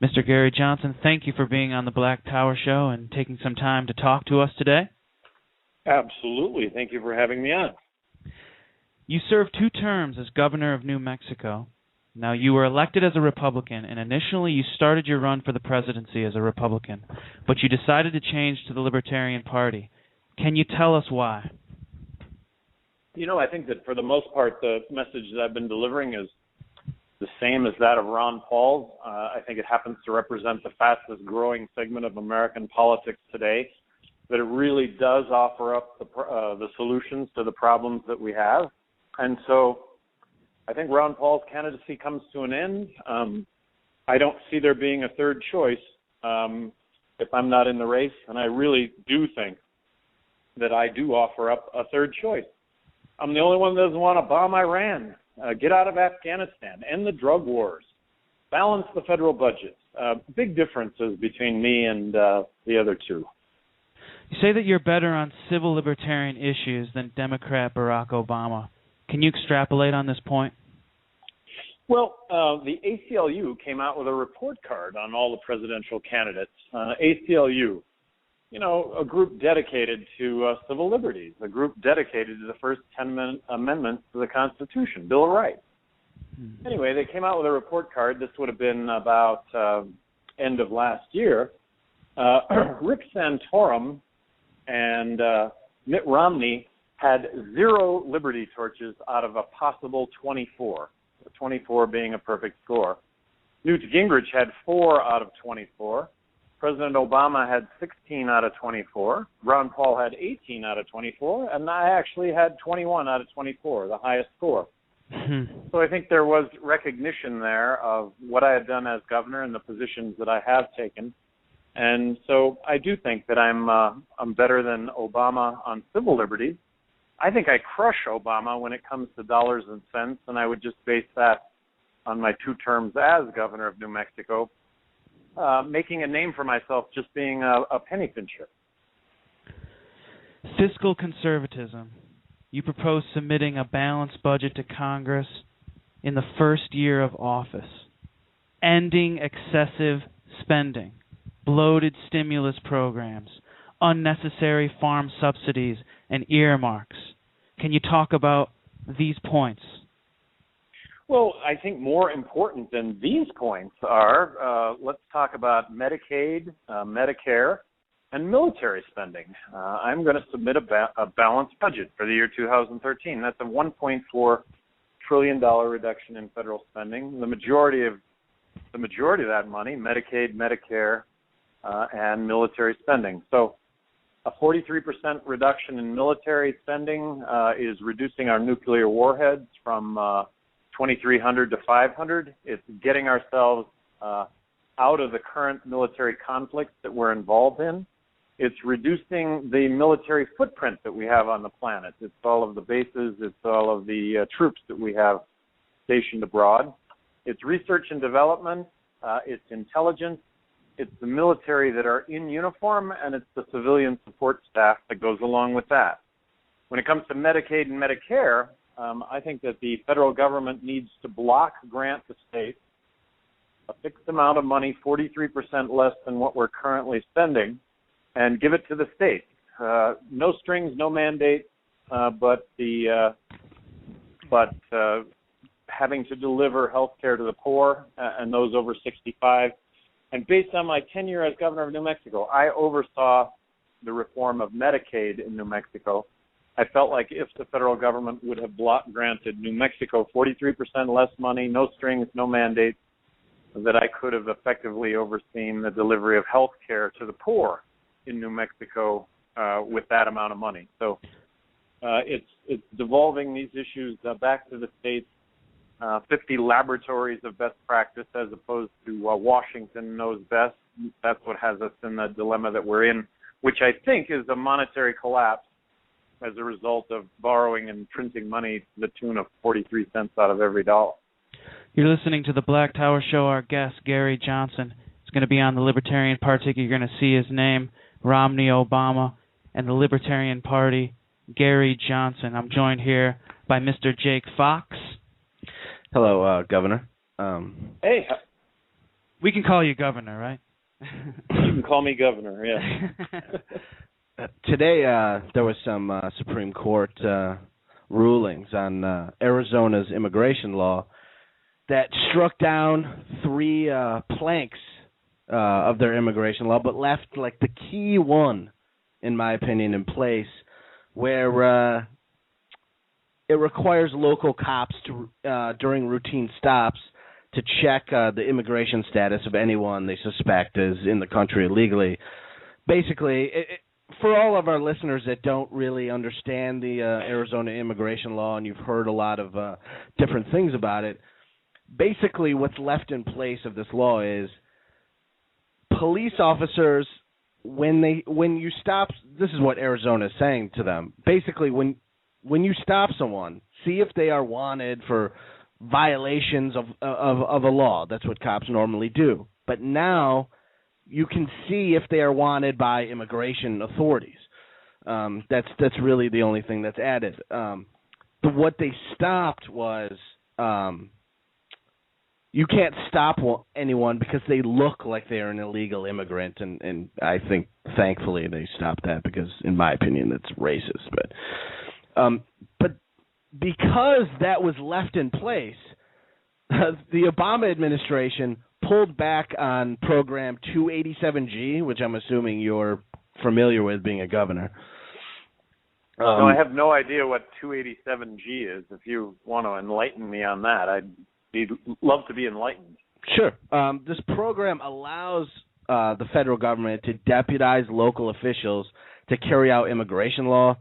Mr. Gary Johnson, thank you for being on the Black Tower Show and taking some time to talk to us today. Absolutely. Thank you for having me on. You served 2 terms as governor of New Mexico. Now, you were elected as a Republican, and initially you started your run for the presidency as a Republican, but you decided to change to the Libertarian Party. Can you tell us why? I think that for the most part, the message that I've been delivering is the same as that of Ron Paul's. I think it happens to represent the fastest growing segment of American politics today, that it really does offer up the solutions to the problems that we have. And so I think Ron Paul's candidacy comes to an end. I don't see there being a third choice if I'm not in the race, and I really do think that I do offer up a third choice. I'm the only one that doesn't want to bomb Iran, get out of Afghanistan, end the drug wars, balance the federal budget. Big differences between me and the other two. You say that you're better on civil libertarian issues than Democrat Barack Obama. Can you extrapolate on this point? Well, the ACLU came out with a report card on all the presidential candidates. ACLU, a group dedicated to civil liberties, a group dedicated to the first 10 amendments to the Constitution, Bill of Rights. Anyway, they came out with a report card. This would have been about end of last year. Rick Santorum and Mitt Romney had 0 liberty torches out of a possible 24, 24 being a perfect score. Newt Gingrich had 4 out of 24. President Obama had 16 out of 24. Ron Paul had 18 out of 24. And I actually had 21 out of 24, the highest score. So I think there was recognition there of what I had done as governor and the positions that I have taken. And so I do think that I'm better than Obama on civil liberties. I think I crush Obama when it comes to dollars and cents, and I would just base that on my 2 terms as governor of New Mexico, making a name for myself just being a penny pincher. Fiscal conservatism. You propose submitting a balanced budget to Congress in the first year of office, ending excessive spending, bloated stimulus programs, unnecessary farm subsidies, and earmarks. Can you talk about these points? Well, I think more important than these points are, let's talk about Medicaid, Medicare, and military spending. I'm going to submit a balanced budget for the year 2013. That's a $1.4 trillion reduction in federal spending. The majority of that money, Medicaid, Medicare, and military spending. So a 43% reduction in military spending is reducing our nuclear warheads from 2,300 to 500. It's getting ourselves out of the current military conflicts that we're involved in. It's reducing the military footprint that we have on the planet. It's all of the bases. It's all of the troops that we have stationed abroad. It's research and development. It's intelligence. It's the military that are in uniform, and it's the civilian support staff that goes along with that. When it comes to Medicaid and Medicare, I think that the federal government needs to block grant to states a fixed amount of money, 43% less than what we're currently spending, and give it to the states. No strings, no mandate, but having to deliver health care to the poor and those over 65. And based on my tenure as governor of New Mexico, I oversaw the reform of Medicaid in New Mexico. I felt like if the federal government would have granted New Mexico 43% less money, no strings, no mandates, that I could have effectively overseen the delivery of health care to the poor in New Mexico with that amount of money. So it's devolving these issues back to the states. 50 laboratories of best practice as opposed to Washington knows best. That's what has us in the dilemma that we're in, which I think is a monetary collapse as a result of borrowing and printing money to the tune of 43 cents out of every dollar. You're listening to the Black Tower Show. Our guest, Gary Johnson, is going to be on the Libertarian Party. You're going to see his name, Romney Obama, and the Libertarian Party, Gary Johnson. I'm joined here by Mr. Jake Fox. Hello, Governor. Hey. We can call you governor, right? You can call me governor, yeah. Today, there was some Supreme Court rulings on Arizona's immigration law that struck down 3 planks of their immigration law, but left like the key one, in my opinion, in place, where it requires local cops to during routine stops to check the immigration status of anyone they suspect is in the country illegally. Basically, for all of our listeners that don't really understand the Arizona immigration law, and you've heard a lot of different things about it, basically what's left in place of this law is police officers, when you stop, this is what Arizona is saying to them. Basically, when you stop someone, see if they are wanted for violations of a law. That's what cops normally do. But now you can see if they are wanted by immigration authorities. That's really the only thing that's added. What they stopped was you can't stop anyone because they look like they're an illegal immigrant, and I think thankfully they stopped that because, in my opinion, that's racist. But because that was left in place, the Obama administration pulled back on Program 287G, which I'm assuming you're familiar with being a governor. No, I have no idea what 287G is. If you want to enlighten me on that, I'd love to be enlightened. Sure. This program allows the federal government to deputize local officials to carry out immigration law.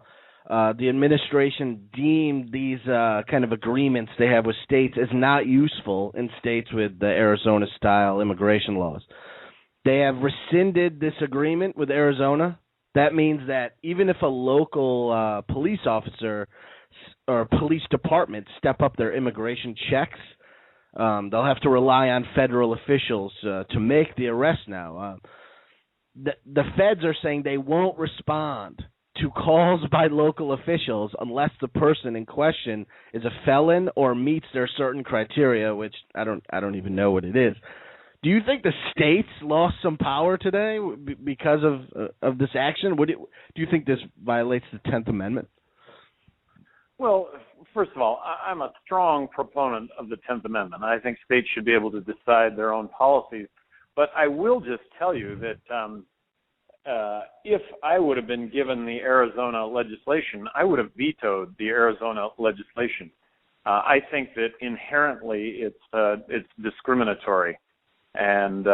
The administration deemed these kind of agreements they have with states as not useful in states with the Arizona-style immigration laws. They have rescinded this agreement with Arizona. That means that even if a local police officer or police department step up their immigration checks, they'll have to rely on federal officials to make the arrest now. The feds are saying they won't respond to calls by local officials unless the person in question is a felon or meets their certain criteria, which I don't even know what it is. Do you think the states lost some power today because of this action? Do you think this violates the 10th Amendment? Well, first of all, I'm a strong proponent of the 10th Amendment. I think states should be able to decide their own policies. But I will just tell you that if I would have been given the Arizona legislation, I would have vetoed the Arizona legislation. I think that inherently it's discriminatory, and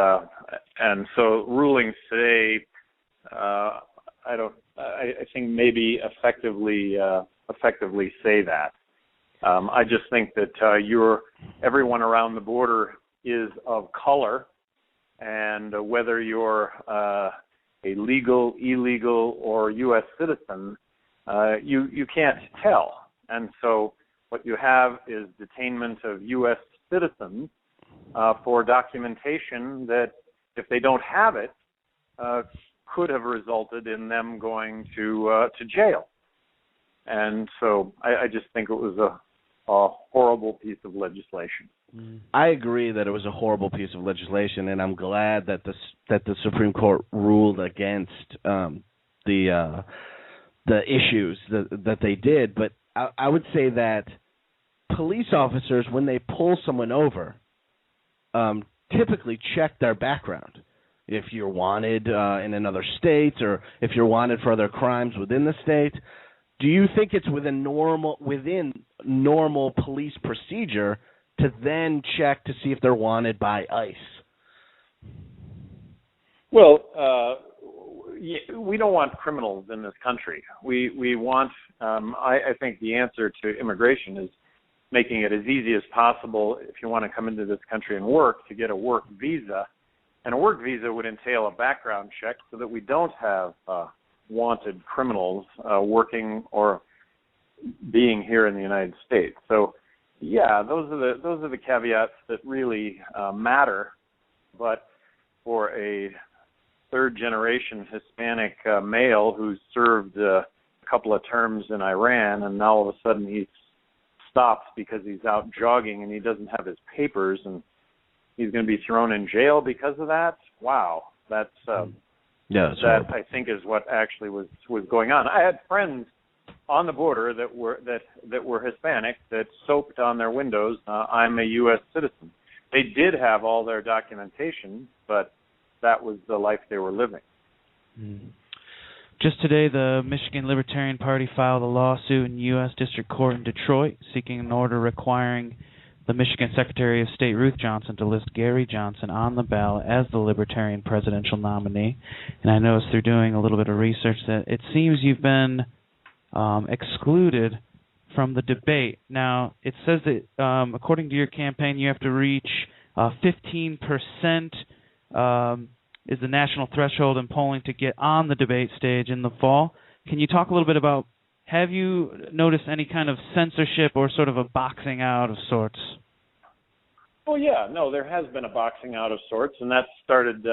so rulings today, I think maybe effectively say that. I just think that everyone around the border is of color, and whether you're a legal, illegal, or U.S. citizen, you can't tell. And so what you have is detainment of U.S. citizens for documentation that, if they don't have it, could have resulted in them going to jail. And so I just think it was a horrible piece of legislation. I agree that it was a horrible piece of legislation, and I'm glad that the Supreme Court ruled against the issues that they did. But I would say that police officers, when they pull someone over, typically check their background. If you're wanted in another state, or if you're wanted for other crimes within the state. Do you think it's within normal police procedure to then check to see if they're wanted by ICE? Well, we don't want criminals in this country. We want, I think the answer to immigration is making it as easy as possible, if you want to come into this country and work, to get a work visa. And a work visa would entail a background check so that we don't have wanted criminals working or being here in the United States. So, yeah, those are the caveats that really matter. But for a third-generation Hispanic male who's served a couple of terms in Iran, and now all of a sudden he's stopped because he's out jogging and he doesn't have his papers, and he's going to be thrown in jail because of that. Wow, that's that's that I think is what actually was going on. I had friends on the border that were Hispanic that soaped on their windows, "I'm a U.S. citizen." They did have all their documentation, but that was the life they were living. Just today, the Michigan Libertarian Party filed a lawsuit in U.S. District Court in Detroit seeking an order requiring the Michigan Secretary of State Ruth Johnson to list Gary Johnson on the ballot as the Libertarian presidential nominee. And I noticed through doing a little bit of research that it seems you've been excluded from the debate. Now, it says that according to your campaign, you have to reach 15% is the national threshold in polling to get on the debate stage in the fall. Can you talk a little bit about, have you noticed any kind of censorship or sort of a boxing out of sorts? Well, yeah, no, there has been a boxing out of sorts, and that started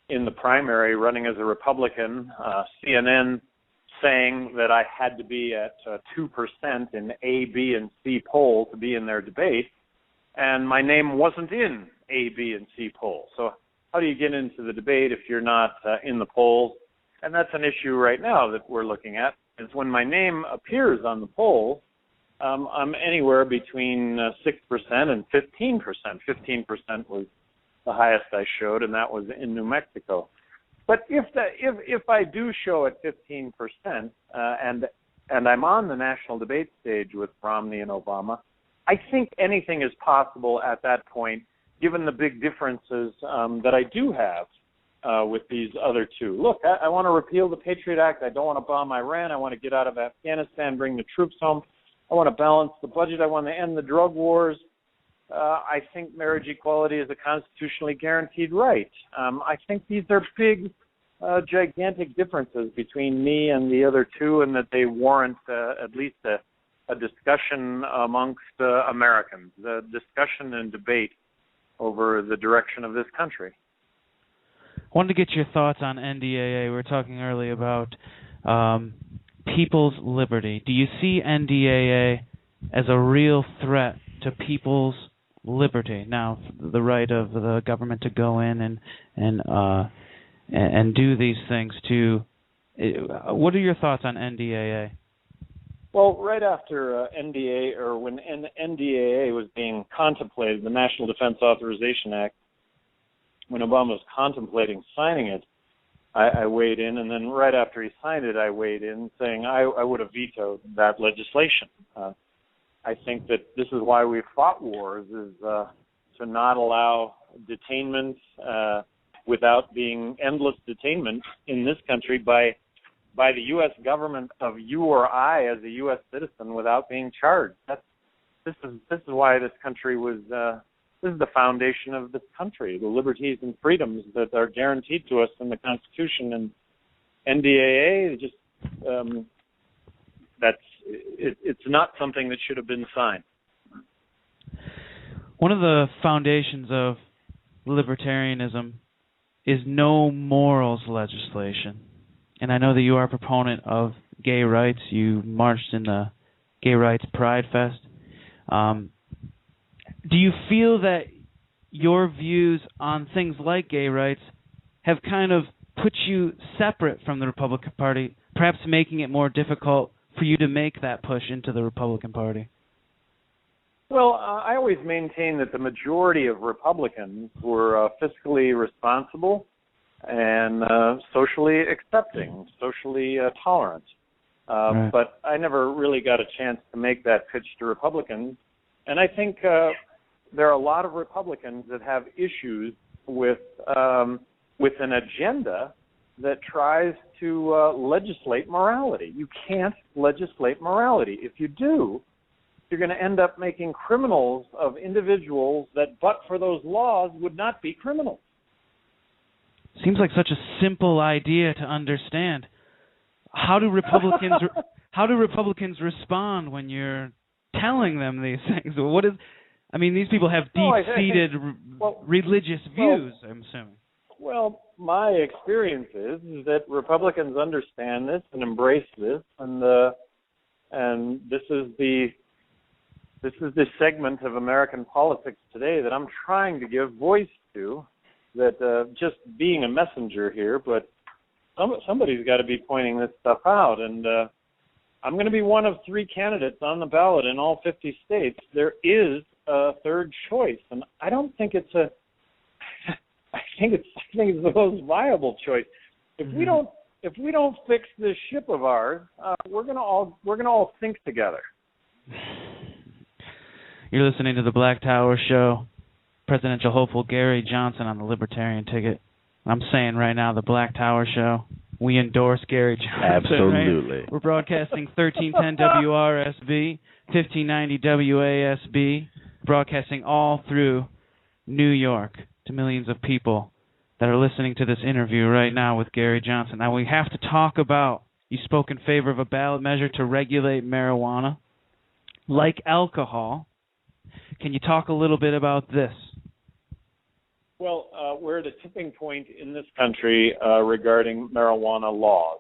in the primary running as a Republican, CNN saying that I had to be at 2% in A, B, and C poll to be in their debate, and my name wasn't in A, B, and C poll. So how do you get into the debate if you're not in the polls? And that's an issue right now that we're looking at, is when my name appears on the poll, I'm anywhere between 6% and 15%. 15% was the highest I showed, and that was in New Mexico. But if I do show at 15%, and I'm on the national debate stage with Romney and Obama, I think anything is possible at that point, given the big differences that I do have with these other two. Look, I want to repeal the Patriot Act. I don't want to bomb Iran. I want to get out of Afghanistan, bring the troops home. I want to balance the budget. I want to end the drug wars. I think marriage equality is a constitutionally guaranteed right. I think these are big, gigantic differences between me and the other two, and that they warrant at least a discussion amongst Americans, the discussion and debate over the direction of this country. I wanted to get your thoughts on NDAA. We were talking earlier about people's liberty. Do you see NDAA as a real threat to people's liberty? Now, the right of the government to go in and do these things. What are your thoughts on NDAA? Well, right after NDAA, or when NDAA was being contemplated, the National Defense Authorization Act, when Obama was contemplating signing it, I weighed in, and then right after he signed it, I weighed in, saying I would have vetoed that legislation. I think that this is why we fought wars, is to not allow detainment without being endless detainment in this country by the U.S. government of you or I as a U.S. citizen without being charged. This is why this country was. This is the foundation of this country, the liberties and freedoms that are guaranteed to us in the Constitution. And NDAA, it's not something that should have been signed. One of the foundations of libertarianism is no morals legislation. And I know that you are a proponent of gay rights. You marched in the Gay Rights Pride Fest. Do you feel that your views on things like gay rights have kind of put you separate from the Republican Party, perhaps making it more difficult for you to make that push into the Republican Party? Well, I always maintain that the majority of Republicans were fiscally responsible and socially accepting, socially tolerant. Right. But I never really got a chance to make that pitch to Republicans. And I think there are a lot of Republicans that have issues with an agenda that tries to legislate morality. You can't legislate morality. If you do, you're going to end up making criminals of individuals that, but for those laws, would not be criminals. Seems like such a simple idea to understand. How do Republicans respond when you're telling them these things? These people have deep-seated religious views, I'm assuming. Well, my experience is that Republicans understand this and embrace this, and this is This is the segment of American politics today that I'm trying to give voice to, that just being a messenger here, but somebody's got to be pointing this stuff out. And I'm going to be one of 3 candidates on the ballot in all 50 states. There is a third choice, and I don't think it's a I think it's the most viable choice. If we don't fix this ship of ours, we're gonna all sink together. You're listening to the Black Tower Show. Presidential hopeful Gary Johnson on the Libertarian ticket. I'm saying right now, the Black Tower Show. We endorse Gary Johnson. Absolutely. Right? We're broadcasting 1310 WRSB, 1590 WASB, broadcasting all through New York to millions of people that are listening to this interview right now with Gary Johnson. Now, we have to talk about, you spoke in favor of a ballot measure to regulate marijuana, like alcohol. Can you talk a little bit about this? Well, we're at a tipping point in this country regarding marijuana laws.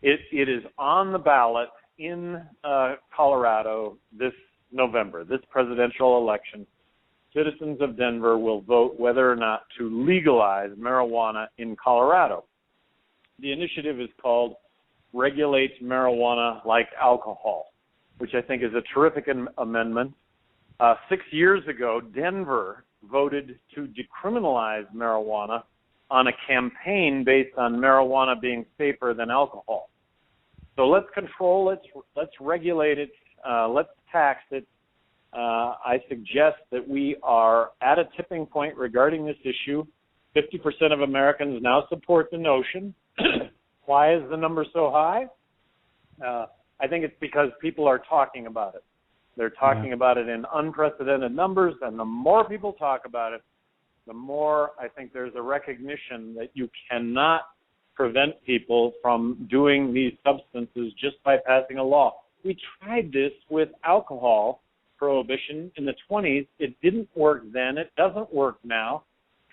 It is on the ballot in Colorado this November, this presidential election. Citizens of Denver will vote whether or not to legalize marijuana in Colorado. The initiative is called Regulate Marijuana Like Alcohol, which I think is a terrific amendment. 6 years ago, Denver voted to decriminalize marijuana on a campaign based on marijuana being safer than alcohol. So let's control it, let's regulate it, let's tax it. I suggest that we are at a tipping point regarding this issue. 50% of Americans now support the notion. Why is the number so high? I think it's because people are talking about it. They're talking about it in unprecedented numbers, and the more people talk about it, the more I think there's a recognition that you cannot prevent people from doing these substances just by passing a law. We tried this with alcohol prohibition in the 20s. It didn't work then. It doesn't work now.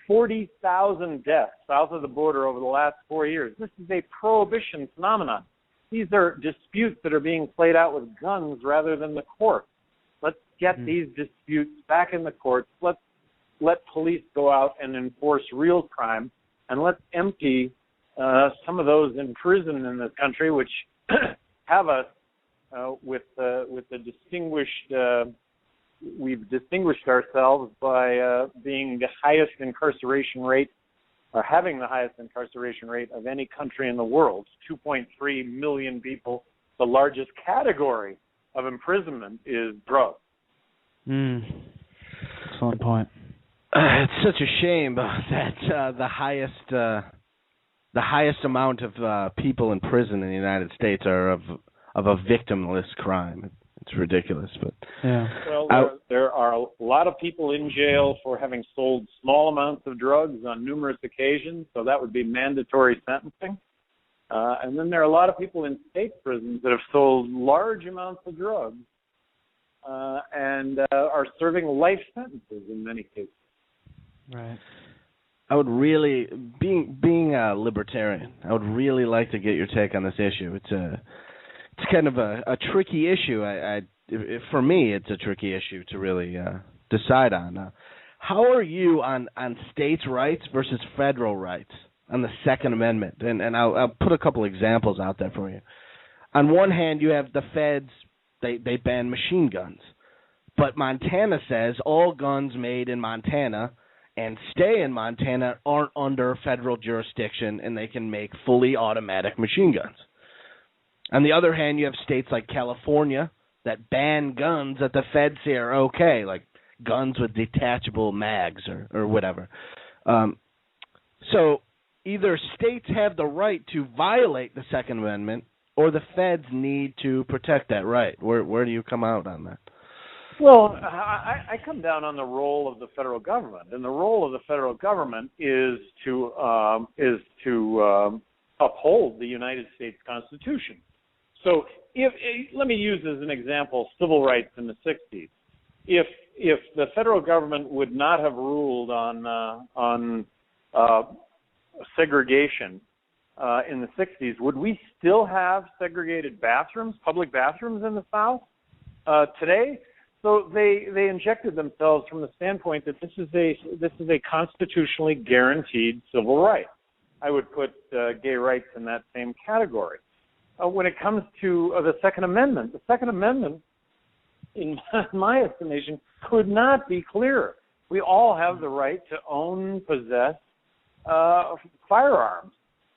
40,000 deaths south of the border over the last 4 years. This is a prohibition phenomenon. These are disputes that are being played out with guns rather than the courts. Let's get these disputes back in the courts. Let's let police go out and enforce real crime, and let's empty some of those in prison in this country, which have us with the distinguished. We've distinguished ourselves by being the highest incarceration rate, or having the highest incarceration rate of any country in the world. 2.3 million people. The largest category of imprisonment is drugs. Excellent point. It's such a shame that the highest amount of people in prison in the United States are of a victimless crime. It's ridiculous, but well, there are a lot of people in jail for having sold small amounts of drugs on numerous occasions, so that would be mandatory sentencing. And then there are a lot of people in state prisons that have sold large amounts of drugs and are serving life sentences in many cases. Right. I would really, being a libertarian, I would really like to get your take on this issue. It's kind of a tricky issue. For me, it's a tricky issue to really decide on. How are you on states' rights versus federal rights on the Second Amendment? And I'll put a couple examples out there for you. On one hand, you have the feds, they ban machine guns. But Montana says all guns made in Montana and stay in Montana aren't under federal jurisdiction, and they can make fully automatic machine guns. On the other hand, you have states like California that ban guns that the feds say are okay, like guns with detachable mags or whatever. So either states have the right to violate the Second Amendment, or the feds need to protect that right. Where do you come out on that? Well, I come down on the role of the federal government, and the role of the federal government is to uphold the United States Constitution. So, let me use as an example civil rights in the 60s. If the federal government would not have ruled on segregation in the 60s, would we still have segregated bathrooms, public bathrooms in the South today? So they injected themselves from the standpoint that this is a constitutionally guaranteed civil right. I would put gay rights in that same category. When it comes to the Second Amendment, in my estimation, could not be clearer. We all have the right to own, possess firearms.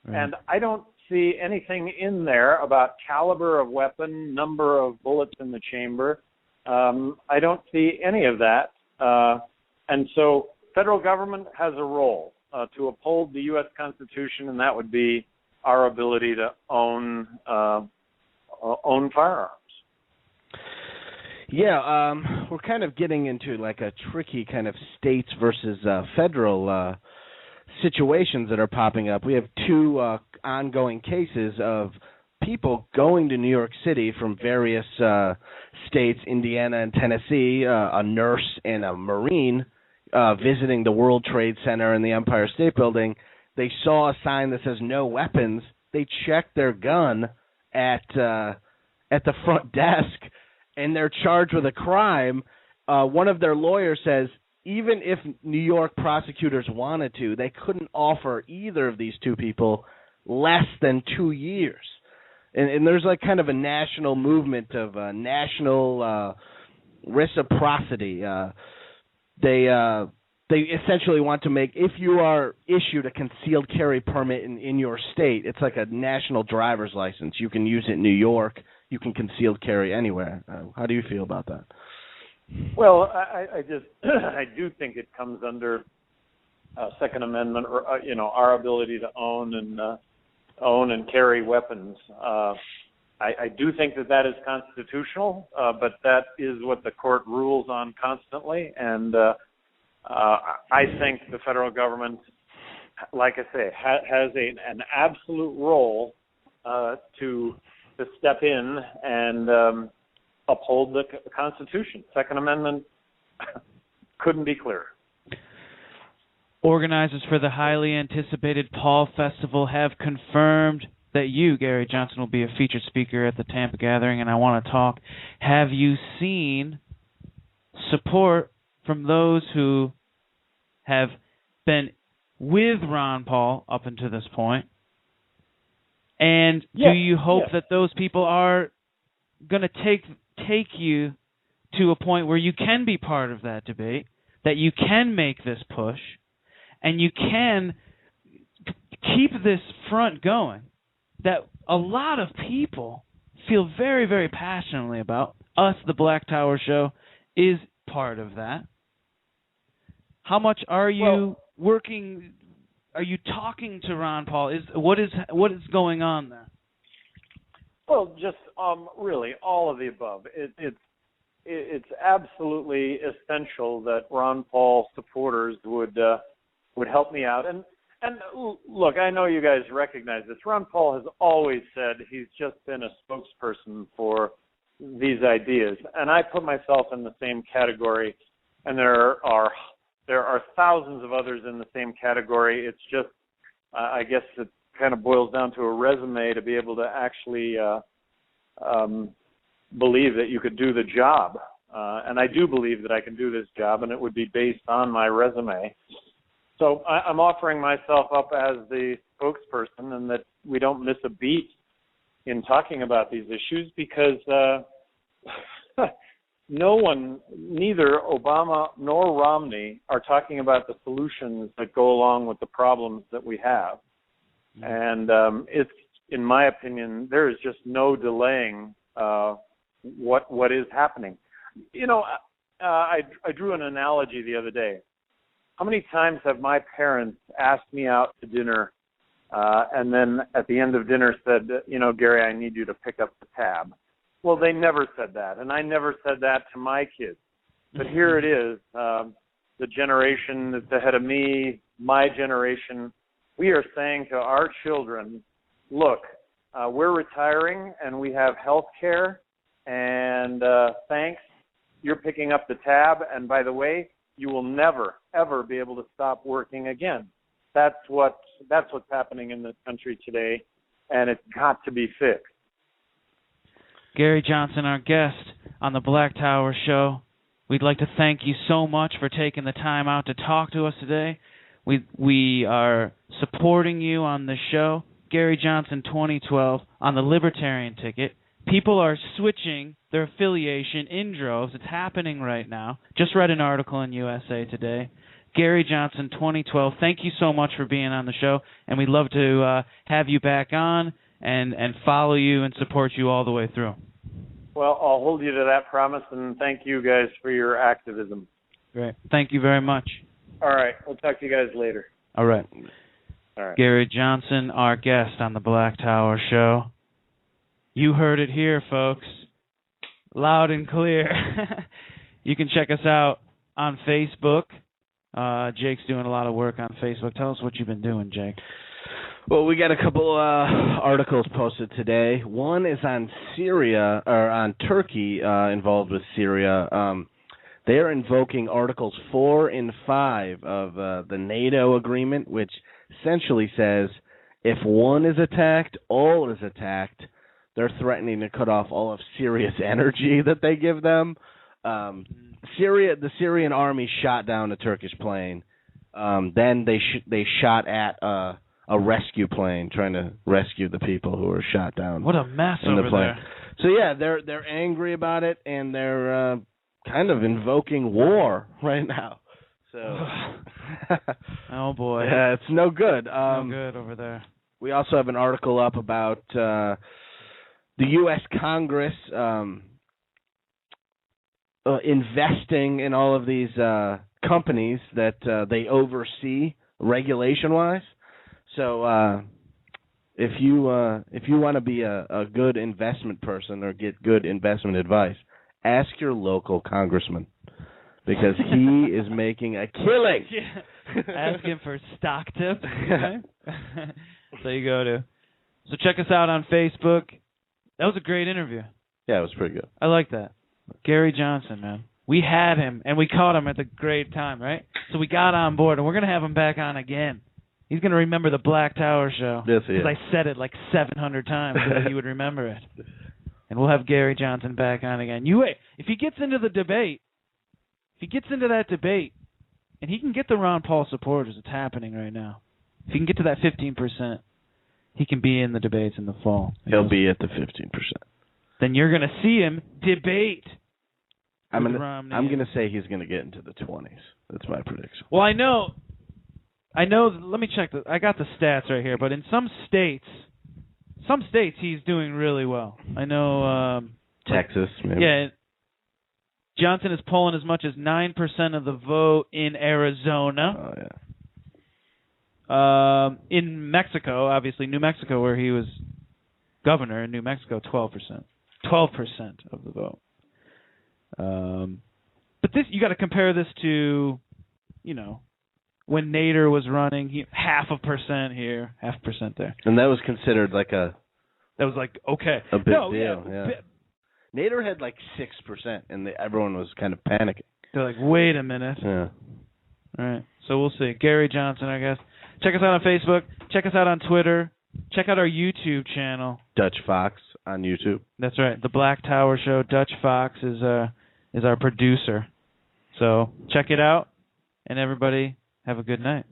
Right. And I don't see anything in there about caliber of weapon, number of bullets in the chamber. I don't see any of that. And so federal government has a role to uphold the U.S. Constitution, and that would be our ability to own firearms. Yeah, we're kind of getting into like a tricky kind of states versus federal situations that are popping up. We have two ongoing cases of people going to New York City from various states, Indiana and Tennessee, a nurse and a Marine, visiting the World Trade Center and the Empire State Building. They saw a sign that says no weapons. They checked their gun at the front desk, and they're charged with a crime. One of their lawyers says even if New York prosecutors wanted to, they couldn't offer either of these two people less than 2 years. And there's like kind of a national movement of national reciprocity. They essentially want to make, if you are issued a concealed carry permit in your state, it's like a national driver's license. You can use it in New York. You can concealed carry anywhere. How do you feel about that? Well, I do think it comes under Second Amendment, or our ability to own and carry weapons. I do think that is constitutional, but that is what the court rules on constantly, and I think the federal government, like I say, has an absolute role to step in and uphold the Constitution. Second Amendment couldn't be clearer. Organizers for the highly anticipated Paul Festival have confirmed that you, Gary Johnson, will be a featured speaker at the Tampa gathering, and I want to talk. Have you seen support from those who have been with Ron Paul up until this point? And do you hope that those people are going to take you to a point where you can be part of that debate, that you can make this push, and you can keep this front going, that a lot of people feel very, very passionately about? Us, the Black Tower Show, is part of that. How much are you working? Are you talking to Ron Paul? What is going on there? Well, just really all of the above. It's absolutely essential that Ron Paul supporters would help me out. And look, I know you guys recognize this. Ron Paul has always said he's just been a spokesperson for these ideas, and I put myself in the same category. And there are thousands of others in the same category. It's just, I guess it kind of boils down to a resume to be able to actually believe that you could do the job. And I do believe that I can do this job, and it would be based on my resume. So I'm offering myself up as the spokesperson, and that we don't miss a beat in talking about these issues, because no one, neither Obama nor Romney, are talking about the solutions that go along with the problems that we have. And it's, in my opinion, there is just no delaying what is happening. I drew an analogy the other day. How many times have my parents asked me out to dinner and then at the end of dinner said, Gary, I need you to pick up the tab? Well, they never said that, and I never said that to my kids. But here it is, the generation that's ahead of me, my generation, we are saying to our children, look, we're retiring and we have health care, and thanks, you're picking up the tab, and by the way, you will never, ever be able to stop working again. That's what's happening in this country today, and it's got to be fixed. Gary Johnson, our guest on the Black Tower Show. We'd like to thank you so much for taking the time out to talk to us today. We are supporting you on the show. Gary Johnson 2012 on the Libertarian ticket. People are switching their affiliation in droves. It's happening right now. Just read an article in USA Today. Gary Johnson 2012, thank you so much for being on the show, and we'd love to have you back on and follow you and support you all the way through. Well, I'll hold you to that promise, and thank you guys for your activism. Great. Thank you very much. All right. We'll talk to you guys later. All right. All right. Gary Johnson, our guest on the Black Tower Show. You heard it here, folks. Loud and clear. You can check us out on Facebook. Jake's doing a lot of work on Facebook. Tell us what you've been doing, Jake. Well, we got a couple articles posted today. One is on Syria, or on Turkey, involved with Syria. They are invoking Articles 4 and 5 of the NATO agreement, which essentially says if one is attacked, all is attacked. They're threatening to cut off all of Syria's energy that they give them. The Syrian army shot down a Turkish plane. Then they shot at a rescue plane trying to rescue the people who were shot down. What a mess in the over plane. there. So yeah, they're angry about it, and they're kind of invoking war right now. So oh boy, yeah, it's no good. No good over there. We also have an article up about the U.S. Congress investing in all of these companies that they oversee regulation-wise. So if you want to be a good investment person or get good investment advice, ask your local congressman, because he is making a killing. Ask him for stock tips. Okay? So you go to. So check us out on Facebook. That was a great interview. Yeah, it was pretty good. I like that. Gary Johnson, man. We had him, and we caught him at the great time, right? So we got on board, and we're going to have him back on again. He's going to remember the Black Tower Show. Yes, he is. Because I said it like 700 times so that he would remember it. And we'll have Gary Johnson back on again. You wait. If he gets into the debate, and he can get the Ron Paul supporters, it's happening right now. If he can get to that 15%, he can be in the debates in the fall. He'll be at the 15%. Then you're going to see him debate. I'm going to say he's going to get into the 20s. That's my prediction. Well, I know. Let me check. I got the stats right here. But in some states he's doing really well. I know. Texas, maybe. Yeah. Johnson is polling as much as 9% of the vote in Arizona. Oh yeah. In Mexico, obviously, New Mexico, where he was governor in New Mexico, 12%. 12% of the vote. But this, you got to compare this to, when Nader was running, 0.5% here, 0.5% there. And that was considered like a... That was like, okay. A big deal, yeah. Nader had like 6%, and everyone was kind of panicking. They're like, wait a minute. Yeah. All right, so we'll see. Gary Johnson, I guess. Check us out on Facebook. Check us out on Twitter. Check out our YouTube channel. Dutch Fox on YouTube. That's right. The Black Tower Show. Dutch Fox is our producer. So check it out, and everybody have a good night.